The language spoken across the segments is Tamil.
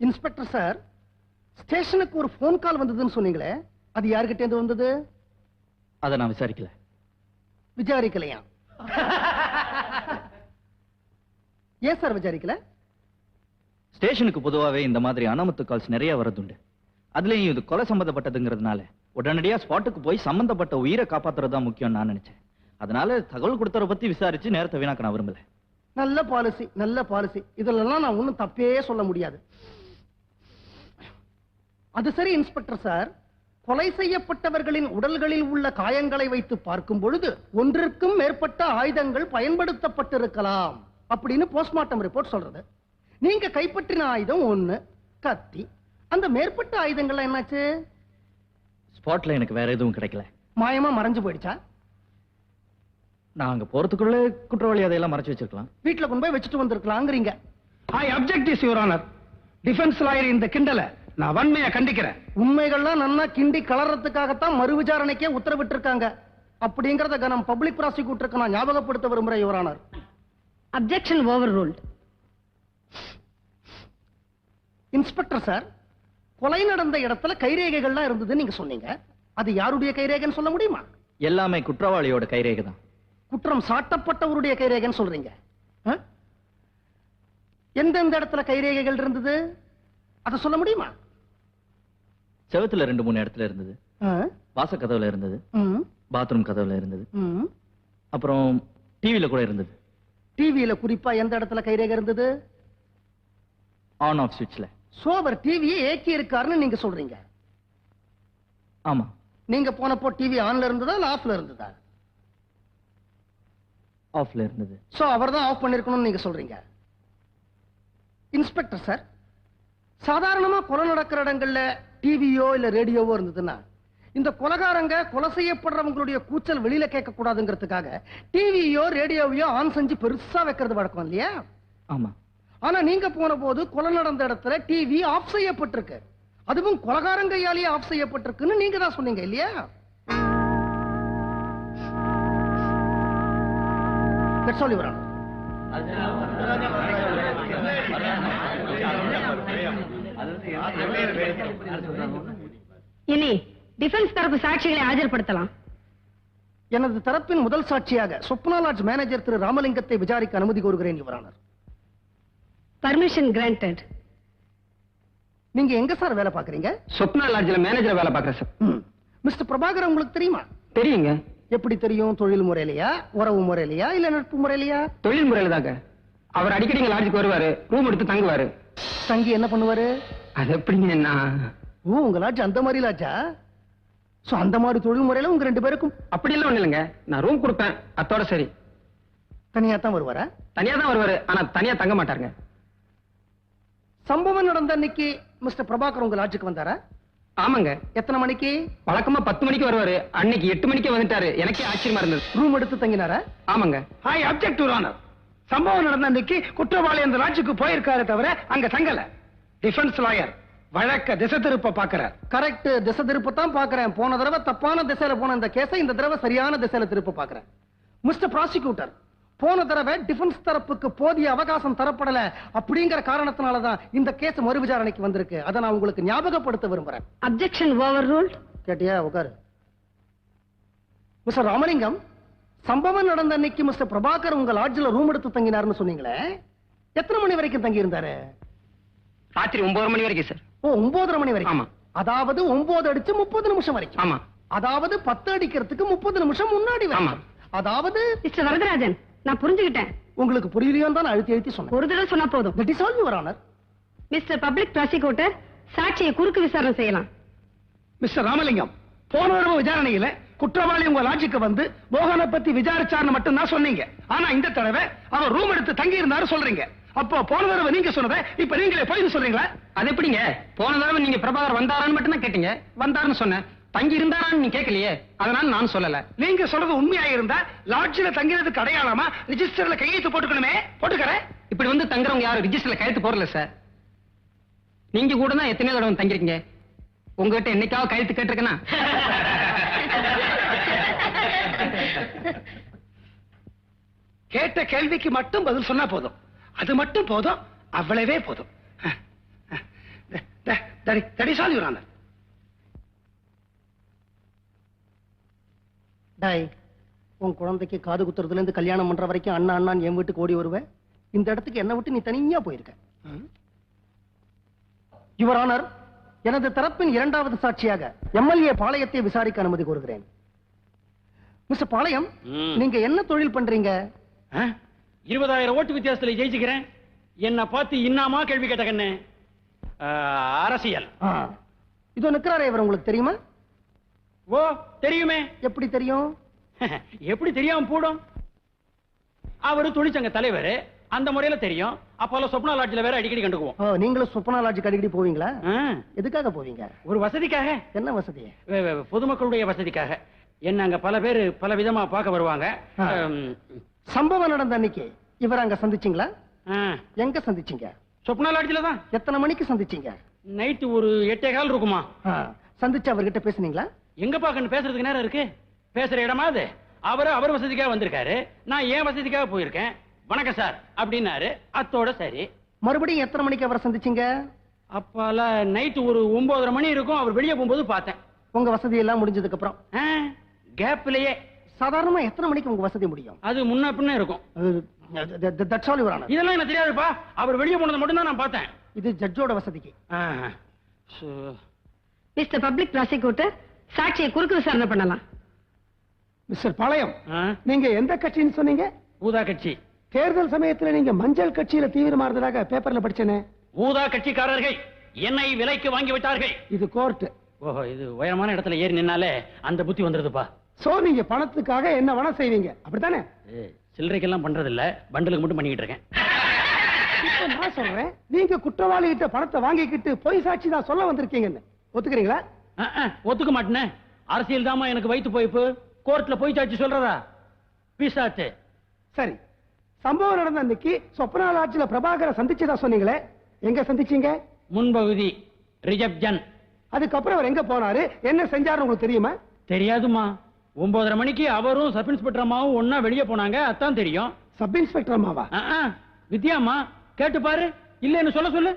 இன்ஸ்பெக்டர் சார், ஸ்டேஷனுக்கு ஒரு போன் கால் வந்ததுன்னு சொன்னீங்களே, அது யார்கிட்ட இருந்து வந்தது? அதை நான் விசாரிக்கல. விசாரிக்கலையா? ஏன் சார் விசாரிக்கல? ஸ்டேஷனுக்கு பொதுவாகவே இந்த மாதிரி அனாமத்து கால்ஸ் நிறைய வரதுண்டு. அதுலயும் இது கொலை சம்பந்தப்பட்டதுங்கிறதுனால உடனடியா ஸ்பாட்டுக்கு போய் சம்பந்தப்பட்ட உயிரை காப்பாத்துறதுதான் முக்கியம் நான் நினைச்சேன். அதனால தகவல் கொடுத்தவரை பத்தி விசாரிச்சு நேரத்தை வீணாக்க நான் விரும்பல. நல்ல பாலிசி, நல்ல பாலிசி. இதெல்லாம் நான் ஒன்னும் தப்பே சொல்ல முடியாது. அது சரி இன்ஸ்பெக்டர் சார், கொலை செய்யப்பட்டவர்களின் உடல்களில் உள்ள காயங்களை வைத்து பார்க்கும் பொழுது ஒன்றிற்கும் மேற்பட்ட ஆயுதங்கள் பயன்படுத்தப்பட்டிருக்கலாம் அப்படின்னு போஸ்ட்மார்ட்டம் ரிப்போர்ட் சொல்றது. நீங்க கைப்பற்றின ஆயுதம் ஒண்ணு, கத்தி. அந்த மேற்பட்ட ஆயுதங்கள் என்னாச்சு? ஸ்பாட்ல எனக்கு வேற எதுவும் கிடைக்கல. மாயமா மறைஞ்சு போயிடுச்சா? நான் அங்க போறதுக்குள்ள குற்றவாளி அதையெல்லாம் மறைச்சு வச்சிருக்கலாம். வீட்டுல கொண்டு போய் வச்சுட்டு வந்திருக்கலாங்கிறீங்க. I object this your honour. Defence lawyer இந்த கிண்டல நான் வன்மையா கண்டிக்கிறேன். உண்மைகள்லாம் நன்னா கிண்டி கலர்றதுக்காகத்தான் மறு விசாரணைக்கே உத்தரவிட்டு இருக்காங்க. அப்படிங்கறத கனம் பப்ளிக் ப்ராசிக்யூட்டருக்கு நான் ஞாபகப்படுத்த விரும்புறேன் your honour. Objection over ruled. Inspector sir, கொலை நடந்த இடத்துல கைரேகைகள்லாம் இருந்தது நீங்க சொன்னீங்க. அது யாருடைய கைரேகைன்னு சொல்ல முடியுமா? எல்லாமே குற்றவாளியோட கைரேகை தான். குற்றம் சாட்டப்பட்டவருடைய கைரேகைன்னு சொல்றீங்க. எந்தெந்த இடத்துல கைரேகைகள் இருந்தது அதை சொல்ல முடியுமா? செவத்துல 2-3 இடத்துல இருந்தது. வாச கதவுல இருந்தது, பாத்ரூம் கதவுல இருந்தது, அப்புறம் டிவில கூட இருந்தது. டிவியில குறிப்பா எந்த இடத்துல கைரேகை இருந்தது? On off சுவிட்ச்ல. சோவர் டிவியை ஏக்கி இருக்காருன்னு நீங்க சொல்றீங்க. ஆமா. நீங்க போனப்போ டிவி ஆன்ல இருந்ததா இல்ல ஆஃப்ல இருந்ததா? ஆஃப்ல இருந்தது. சோ அவர்தான் ஆஃப் பண்ணிருக்கணும்னு நீங்க சொல்றீங்க. இன்ஸ்பெக்டர் சார், சாதாரணமா கொலை நடக்கிற இடங்கள்ல டிவியோ இல்ல ரேடியோவோ இருந்ததுன்னா இந்த கொலைகாரங்க கொலை செய்யப்படுறவங்களுடைய கூச்சல் வெளியில கேட்க கூடாதுங்கிறதுக்காக டிவியோ ரேடியோவையோ ஆன் செஞ்சு பெருசா வைக்கிறது வழக்கம் இல்லையா? ஆமா. ஆனா நீங்க போன போது கொலை நடந்த இடத்துல டிவி ஆஃப் செய்யப்பட்டிருக்கு. அதுவும் கொலைகாரங்க கையாலேயே ஆஃப் செய்யப்பட்டிருக்குன்னு நீங்க தான் சொன்னீங்க இல்லையா? That's all, Your Honor. இனி டிஃபென்ஸ் தரப்பு சாட்சிகளை ஆஜர்படுத்தலாம். எனது தரப்பின் முதல் சாட்சியாக சொப்னா லாட்ஜ் மேனேஜர் திரு ராமலிங்கத்தை விசாரிக்க அனுமதி கோருகிறேன் யுவர் ஆனர். Permission granted. நீங்க எங்க சார் வேலை பாக்குறீங்க? சொப்னா லாட்ஜ்ல மேனேஜர் வேலை பார்க்கறேன் சார். மிஸ்டர் பிரபாகர் உங்களுக்கு தெரியுமா? தெரியுங்க. எப்படி தெரியும்? தொழில் முறையிலையா, உறவு முறையிலையா, இல்ல நட்பு முறையிலையா? தொழில் முறையில தாங்க. அவர் அடிக்கடி எங்க லாட்ஜுக்கு வருவாரு, ரூம் எடுத்து தங்குவாரு. தங்கி என்ன பண்ணுவாரு? அது எப்படிங்க? ஓ, உங்க லாட்ஜ் அந்த மாதிரி லாட்ஜா? சோ அந்த மாதிரி தொழில் முறையில உங்க 2 பேருக்கும் அப்படி எல்லாம் ஒண்ணு இல்லைங்க. நான் ரூம் கொடுப்பேன், அத்தோட சரி. தனியா தான் வருவாரா? தனியா தான் வருவாரு, ஆனா தனியா தங்க மாட்டாருங்க. சம்பவம் நடந்த அன்னைக்கு மிஸ்டர் பிரபாகர் உங்க லாட்ஜுக்கு வந்தாரா? ஆமாங்க. எத்தனை மணிக்கு? வழக்கமா 10 மணிக்கு வருவாரு, அன்னைக்கு 8 மணிக்கே வந்துட்டாரு. எனக்கே ஆச்சரியமா இருந்தது. ரூம் எடுத்து தங்கினாரா? ஆமாங்க. I object your honour. சம்பவம் நடந்த அன்னைக்கு குற்றவாளி அந்த லாட்ஜுக்கு போயிருக்காரு தவிர அங்க தங்கல. டிஃபென்ஸ் லாயர் வழக்க திசை திருப்ப பாக்குறார். கரெக்ட், திசை திருப்பத்தான் பாக்குறேன். போன தடவை தப்பான திசையில போன இந்த கேஸை இந்த தடவை சரியான திசையில திருப்ப பாக்குறேன். மிஸ்டர் ப்ராசிக்யூட்டர், போன தடவை டிஃபென்ஸ் தரப்புக்கு போதிய அவகாசம் தரப்படல அப்படிங்கிற காரணத்தினாலதான் இந்த கேஸ் மறு விசாரணைக்கு வந்திருக்கு. அதை நான் உங்களுக்கு ஞாபகப்படுத்த விரும்புறேன். Objection over ruled. கேட்டியா? உட்காரு. மிஸ்டர் ராமலிங்கம், சம்பவம் நடந்த அன்னைக்கு மிஸ்டர் பிரபாகர் உங்க லாட்ஜ்ல ரூம் எடுத்து தங்கினார்னு சொன்னீங்களே, எத்தனை மணி வரைக்கும் தங்கி இருந்தாரு? ராத்திரி 9 மணி வரைக்கும் சார். ஓ, 9:30 மணி வரைக்கும். ஆமா. அதாவது 9 அடிச்சு 30 நிமிஷம் வரைக்கும். ஆமா. அதாவது 10 அடிக்கிறதுக்கு 30 நிமிஷம் முன்னாடி ஆமா. வரைக்கும். அதாவது மிஸ்டர் வரதராஜன், நான் புரிஞ்சுக்கிட்டேன். உங்களுக்கு புரியலையோன்னு தான் அழுத்தி சொன்னேன். ஒரு தடவை சொன்னா போதும். That is all, Your Honor. Mister public prosecutor, சாட்சியை குறுக்கு விசாரணை செய்யலாம். மிஸ்டர் ராமலிங்கம், போன தடவை விசாரணையில குற்றவாளி உங்க லாட்ஜுக்கு வந்து மோகனை பத்தி விசாரிச்சார்னு மட்டும் தான் சொன்னீங்க. ஆனா இந்த தடவை அவர் ரூம் எடுத்து தங்கி இருந்தாரு சொல்றீங்க. அப்போ போன தடவை நீங்க சொன்னதை இப்ப நீங்களே போய் சொல்றீங்களா? அது எப்படிங்க? போன தடவை நீங்க பிரபாகர் வந்தாரான்னு மட்டும் தான் கேட்டீங்க. வந்தாருன்னு சொன்னேன், தங்கி இருந்தாரான்னு நீ கேட்கலையே, அதனால நான் சொல்லல. நீங்க சொல்றது உண்மையா இருந்தா லாட்ஜ்ல தங்கிறதுக்கு அடையாளமா ரிஜிஸ்டர்ல கையெழுத்து போட்டுக்கணுமே. போட்டுக்கறேன். இப்படி வந்து தங்குறவங்க யாரும் ரிஜிஸ்டர்ல கையெழுத்து போடல சார். நீங்க கூட தான் எத்தனை தடவை தங்கிருக்கீங்க. உங்ககிட்ட என்னைக்காவது கையெழுத்து கேட்டிருக்கேனா? கேட்ட கேள்விக்கு மட்டும் பதில் சொன்னா போதும். அது மட்டும் போதும், அவ்வளவே போதும். That is all, Your Honor. டாய், உன் குழந்தைக்கு காது குத்துறதுல இருந்து கல்யாணம் பண்ற வரைக்கும் அண்ணா அண்ணான்னு என் வீட்டுக்கு ஓடி வருவேன். இந்த இடத்துக்கு என்ன விட்டு நீ தனியா போயிருக்க. யுவர் ஆனர், எனது தரப்பின் இரண்டாவது சாட்சியாக எம்எல்ஏ பாளையத்தை விசாரிக்க அனுமதி கோருகிறேன். மிஸ்டர் பாளையம், நீங்க என்ன தொழில் பண்றீங்க? 20,000 ஓட்டு வித்தியாசத்துல ஜெயிச்சுக்கிறேன். என்ன பார்த்து இன்னாமா கேள்வி கேட்ட கண்ணு? அரசியல். இதோ நிக்கிறாரே, இவர் உங்களுக்கு தெரியுமா? ஓ, தெரியுமே. எப்படி தெரியும்? எப்படி தெரியாம போடும்? அவரு தொழிற்சங்க தலைவர், அந்த முறையில தெரியும். அப்போல சொப்னா லாட்ஜ்ல வேற அடிக்கடி கண்டுக்குவோம். நீங்களும் சொப்னா லாட்ஜுக்கு அடிக்கடி போவீங்களா? எதுக்காக போவீங்க? ஒரு வசதிக்காக. என்ன வசதி? பொதுமக்களுடைய வசதிக்காக. என்ன அங்க பல பேர் பல விதமா பார்க்க வருவாங்க. சம்பவம் நடந்த அன்னைக்கு இவர் அங்க சந்திச்சீங்களா? எங்க சந்திச்சீங்க? சொப்னா லாட்ஜ்ல தான். எத்தனை மணிக்கு சந்திச்சீங்க? நைட்டு ஒரு 8:15 இருக்குமா. சந்திச்சு அவர்கிட்ட பேசுனீங்களா? எங்க பாக்கணும், பேசுறதுக்கு நேரம் இருக்கு? பேசுற இடமா அது? அவர் வசதிக்காக வந்திருக்காரு, நான் ஏன் வசதிக்காக போயிருக்கேன். வணக்கம் சார் அப்படின்னாரு, அத்தோட சரி. மறுபடியும் எத்தனை மணிக்கு அவரை சந்திச்சீங்க? அப்பால நைட்டு ஒரு 9:30 மணி இருக்கும். அவர் வெளியே போகும்போது பார்த்தேன். உங்க வசதி எல்லாம் முடிஞ்சதுக்கு அப்புறம் கேப்லயே. சாதாரணமா எத்தனை மணிக்கு உங்க வசதி முடியும்? அது முன்ன பின்ன இருக்கும். That's all, Your Honor. இதெல்லாம் எனக்கு தெரியாதுப்பா. அவர் வெளியே போனது மட்டும் தான் நான் பார்த்தேன். இது ஜட்ஜோட வசதிக்கு. மிஸ்டர் பப்ளிக் ப்ராசிக்யூட்டர், சாட்சியை குறுக்கு விசாரணை பண்ணலாம். மிஸ்டர் பாளையம், நீங்க எந்த கட்சின்னு சொன்னீங்க? ஊதா கட்சி. தேர்தல் சமயத்துல நீங்க மஞ்சள் கட்சியில தீவிரமா இருந்ததாக பேப்பர்ல படிச்சேனே. ஊதா கட்சிக்காரர்கள் என்னை விலைக்கு வாங்கி விட்டார்கள். இது கோர்ட். ஓஹோ, இது உயரமான இடத்துல ஏறி நின்னாலே அந்த புத்தி வந்துருதுப்பா. சோ நீங்க பணத்துக்காக என்ன வேணா செய்வீங்க, அப்படித்தானே? சில்லறைக்கெல்லாம் பண்றது இல்ல, பண்டலுக்கு மட்டும் பண்ணிக்கிட்டு இருக்கேன். இப்ப நான் சொல்றேன், நீங்க குற்றவாளி கிட்ட பணத்தை வாங்கிக்கிட்டு பொய் சாட்சி தான் சொல்ல வந்திருக்கீங்கன்னு ஒத்துக்கிறீங்களா? ஒத்துக்க மாட்டேனே. அரசியல் தாமா எனக்கு வைத்து போய்ப்பு. கோர்ட்ல பொய் சாட்சி சொல்றதா? பீசாச்சு. சரி, சம்பவம் நடந்த அன்னைக்கு சொப்னா லாட்ஜ்ல பிரபாகரை சந்திச்சதா சொன்னீங்களே, எங்க சந்திச்சீங்க? முன்பகுதி ரிசப்ஷன். அதுக்கப்புறம் அவர் எங்க போனாரு, என்ன செஞ்சாரு உங்களுக்கு தெரியுமா? தெரியாதுமா. 9:30 மணிக்கு அவரும் சப் இன்ஸ்பெக்டர் அம்மாவும் ஒன்னா வெளியே போனாங்க, அதான் தெரியும். சப் இன்ஸ்பெக்டர் அம்மாவா? வித்யாமா, கேட்டு பாரு. இல்லன்னு சொல்ல சொல்லு.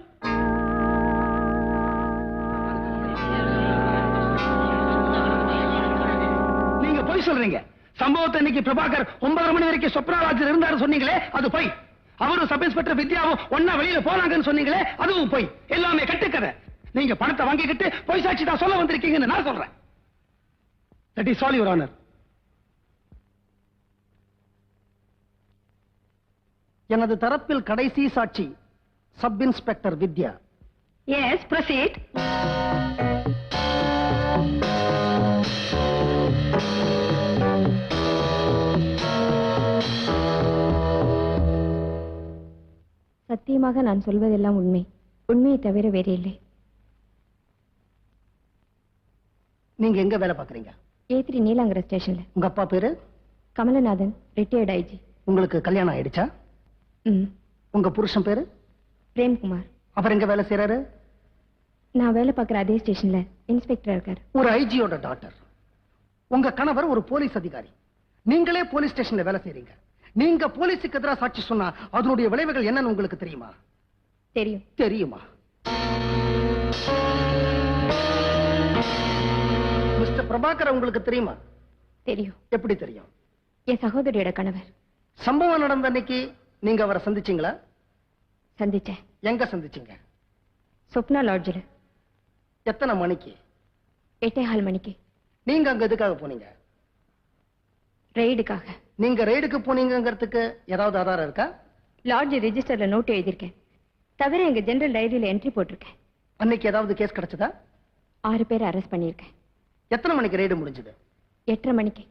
நீங்க பொய் சொல்றீங்க. சம்பவத்தை இன்னைக்கு பிரபாகர் 9:30 மணி வரைக்கும் சொப்னா லாட்ஜ்ல இருந்தாரு சொன்னீங்களே, அது பொய். அவரும் சப் இன்ஸ்பெக்டர் வித்யாவும் ஒன்னா வெளியில போனாங்கன்னு சொன்னீங்களே, அதுவும் பொய். எல்லாமே கட்டுக்கதை. நீங்க பணத்தை வாங்கிக்கிட்டு பொய் சாட்சி தான் சொல்ல வந்திருக்கீங்கன்னு நான் சொல்றேன். That is all, Your Honor. எனது தரப்பில் கடைசி சாட்சி sub inspector Vidya. Yes, proceed. சத்தியமாக நான் சொல்வதெல்லாம் உண்மை, உண்மையை தவிர வேறு இல்லை. நீங்க எங்க வேலை பாக்குறீங்க? A3 நீலாங்கர ஸ்டேஷன்ல. உங்க அப்பா பேரு? Kamalanathan, retired IG. உங்களுக்கு கல்யாணம் ஆயிடுச்சா? உங்க புருஷன் பேரு? பிரேம்குமார். அவர் எங்க வேலை செய்யறாரு? நான் வேலை பார்க்குற அதே ஸ்டேஷன்ல இன்ஸ்பெக்டரா இருக்காரு. ஒரு ஐஜியோட டாட்டர். உங்க கணவர் ஒரு போலீஸ் அதிகாரி. நீங்களே போலீஸ் ஸ்டேஷன்ல வேலை செய்றீங்க. நீங்க போலீஸுக்கு எதிராக சாட்சி சொன்னா அதனுடைய விளைவுகள் என்னன்னு உங்களுக்கு தெரியுமா? தெரியும். தெரியுமா? மிஸ்டர் பிரபாகர் உங்களுக்கு தெரியுமா? தெரியும். எப்படி தெரியும்? என் சகோதரியோட கணவர். சம்பவம் நடந்த அன்னைக்கு நீங்க அவரை சந்திச்சீங்களா? சந்திச்சேன். எங்க சந்திச்சீங்க? சொப்னா லாட்ஜில். எத்தனை மணிக்கு? 8:15 மணிக்கு. நீங்க அங்க எதுக்காக போனீங்க? ரெய்டுக்காக. நீங்க ரெய்டுக்கு போனீங்கிறதுக்கு ஏதாவது ஆதாரம் இருக்கா? லாட்ஜ் ரெஜிஸ்டர்ல நோட் எழுதியிருக்கேன், தவிர எங்க ஜெனரல் டைரியில என்ட்ரி போட்டிருக்கேன். அன்னைக்கு ஏதாவது கேஸ் கிடைச்சதா? 6 பேர் அரெஸ்ட் பண்ணியிருக்கேன். எத்தனை மணிக்கு ரெய்டு முடிஞ்சது? 8:30 மணிக்கு.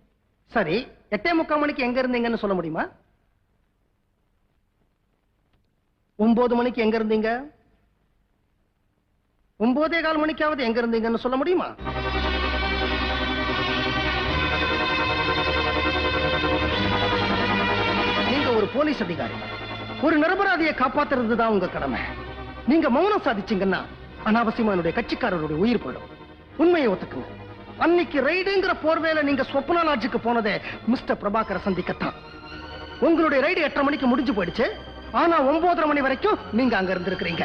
சரி, 8:45 மணிக்கு எங்க இருந்தீங்கன்னு சொல்ல முடியுமா? 9 மணிக்கு எங்க இருந்தீங்க? 9:15 மணிக்காவது எங்க இருந்தீங்கன்னு சொல்ல முடியுமா? நீங்க ஒரு போலீஸ் அதிகாரி. ஒரு நிரபராதியை காப்பாத்துறது தான் உங்க கடமை. நீங்க மௌனம் சாதிச்சீங்கன்னா அனாவசியமா என்னுடைய கட்சிக்காரருடைய உயிர் போயிடும். உண்மையை ஒத்துக்குங்க. அன்னைக்கு ரைடுங்கிற போர்வேல நீங்க சொப்னா லாட்ஜுக்கு போனதே மிஸ்டர் பிரபாகரை சந்திக்கத்தான். உங்களுடைய ரைடு 8:30 மணிக்கு முடிஞ்சு போயிடுச்சு. ஆனா 9:30 மணி வரைக்கும் நீங்க அங்க இருந்திருக்கிறீங்க.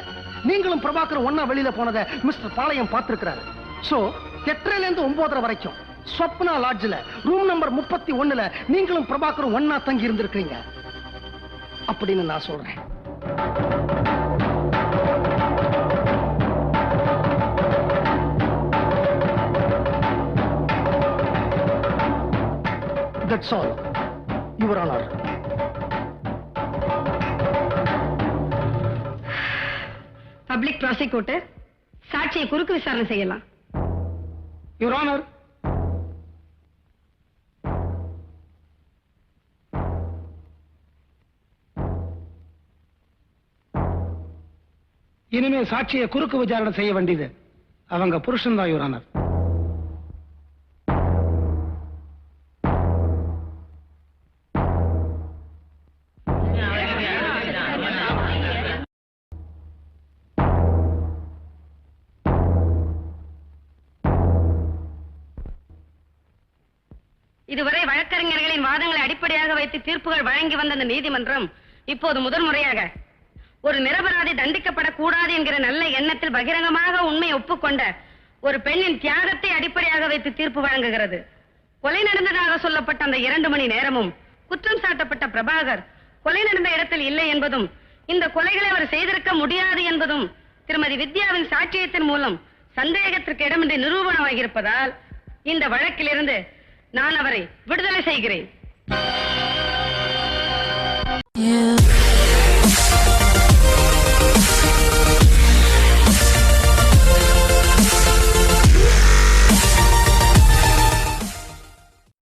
நீங்களும் பிரபாகர் ஒன்னா வெளியில போனதை மிஸ்டர் பாளையம் பார்த்திருக்கிறாரு. சோ 8:30ல இருந்து 9:30 வரைக்கும் ஸ்வப்னா லாட்ஜ்ல ரூம் நம்பர் 31ல நீங்களும் பிரபாகரும் ஒன்னா தங்கி இருந்திருக்கீங்க அப்படின்னு நான் சொல்றேன். That's all, Your Honor. Public prosecutor சாட்சியை குறுக்கு விசாரணை செய்யலாம். யுவர் ஆனர், இனிமே சாட்சியை குறுக்கு விசாரணை செய்ய வேண்டியது அவங்க புருஷன் தான் யுவர் ஆனர். இதுவரை வழக்கறிஞர்களின் வாதங்களை அடிப்படையாக வைத்து தீர்ப்புகள் வழங்கி வந்த அந்த நீதிமன்றம் இப்போது முதன்முறையாக ஒரு நிரபராதி தண்டிக்கப்படக்கூடாது என்கிற நல்ல எண்ணத்தில் பகிரங்கமாக உண்மையை ஒப்புக்கொண்ட ஒரு பெண்ணின் தியாகத்தை அடிப்படையாக வைத்து தீர்ப்பு வழங்குகிறது. கொலை நடந்ததாக சொல்லப்பட்ட அந்த 2 மணி நேரமும் குற்றம் சாட்டப்பட்ட பிரபாகர் கொலை நடந்த இடத்தில் இல்லை என்பதும் இந்த கொலைகளை அவர் செய்திருக்க முடியாது என்பதும் திருமதி வித்யாவின் சாட்சியத்தின் மூலம் சந்தேகத்திற்கு இடமின்றி நிரூபணமாகியிருப்பதால் இந்த வழக்கிலிருந்து நான் அவரை விடுதலை செய்கிறேன்.